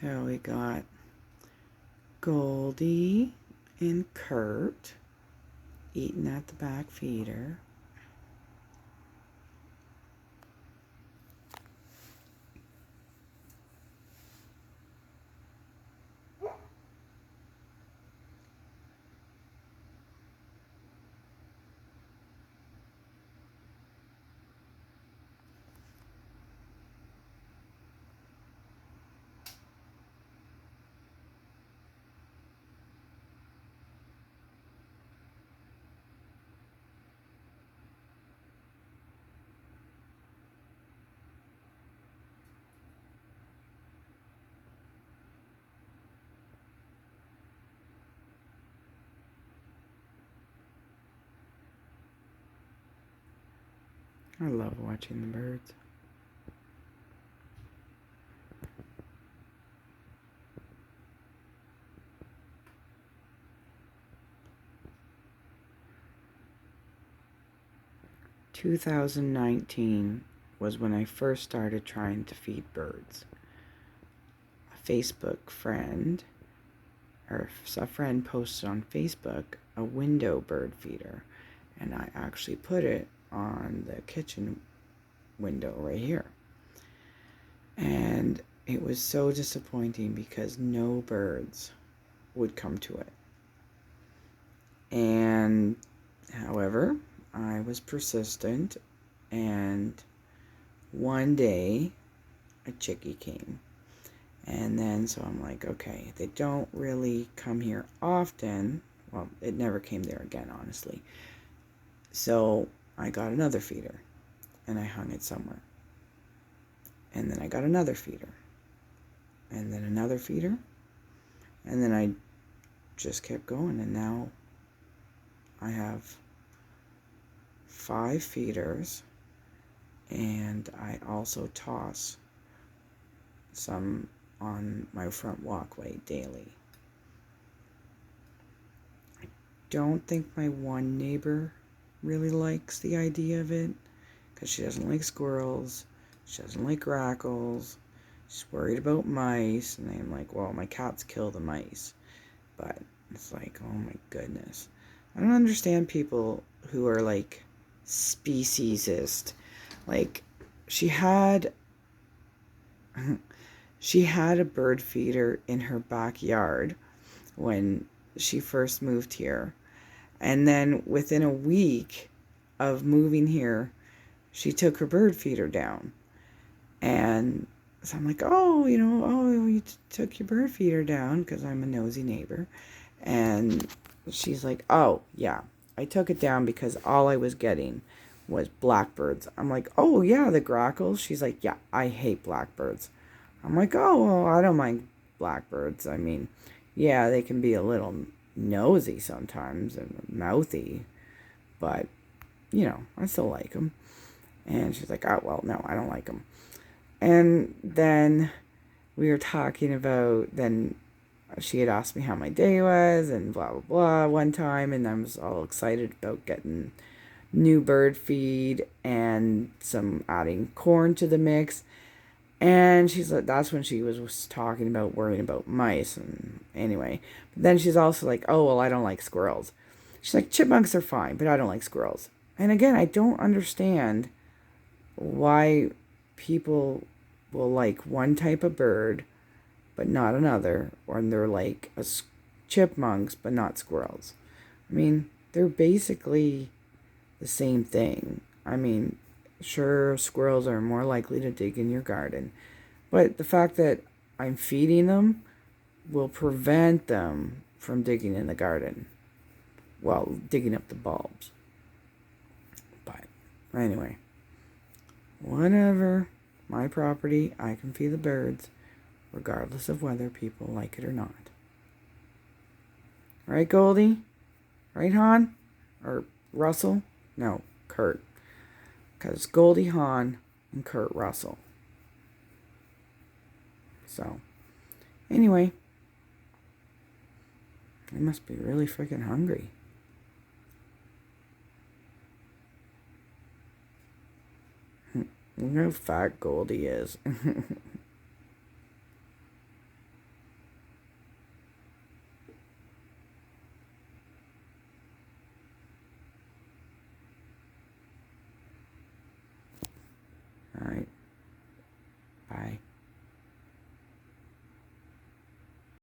So we got Goldie and Kurt eating at the back feeder. I love watching the birds. "2019 was when I first started trying to feed birds. A Facebook friend, or a friend posted on Facebook a window bird feeder, and I actually put it on the kitchen window right here. And it was so disappointing because no birds would come to it. And however, I was persistent, and one day a chickie came. And then so I'm like, okay, they don't really come here often. Well, it never came there again, honestly. So I got another feeder and I hung it somewhere. And then I got another feeder. And then another feeder. And then I just kept going, and now I have 5 feeders, and I also toss some on my front walkway daily. I don't think my one neighbor really likes the idea of it, because she doesn't like squirrels, she doesn't like grackles, she's worried about mice, and I'm like, well, my cats kill the mice. But it's like, oh my goodness. I don't understand people who are like speciesist. Like, she had a bird feeder in her backyard when she first moved here. And then within a week of moving here, she took her bird feeder down. And so I'm like, oh, you took your bird feeder down, because I'm a nosy neighbor. And she's like, oh, yeah, I took it down because all I was getting was blackbirds. I'm like, oh, yeah, the grackles. She's like, yeah, I hate blackbirds. I'm like, oh, well, I don't mind blackbirds. I mean, yeah, they can be a little nosy sometimes and mouthy, but, I still like them. And she's like, oh, well, no, I don't like them. And then we were talking about, then she had asked me how my day was and blah, blah, blah one time. And I was all excited about getting new bird feed and some adding corn to the mix. And she's like, that's when she was talking about worrying about mice. And anyway, but then she's also like, oh, well, I don't like squirrels. She's like, chipmunks are fine, but I don't like squirrels. And again, I don't understand why people will like one type of bird but not another, or they're like chipmunks but not squirrels. I mean, they're basically the same thing. I mean, sure, squirrels are more likely to dig in your garden, but the fact that I'm feeding them will prevent them from digging in the garden. Well, digging up the bulbs. But anyway, whatever. My property, I can feed the birds, regardless of whether people like it or not. Right, Goldie? Right, Hawn? Or Russell? No, Kurt. Because Goldie Hawn and Kurt Russell. So, anyway, I must be really freaking hungry. Look how fat Goldie is. All right. Bye.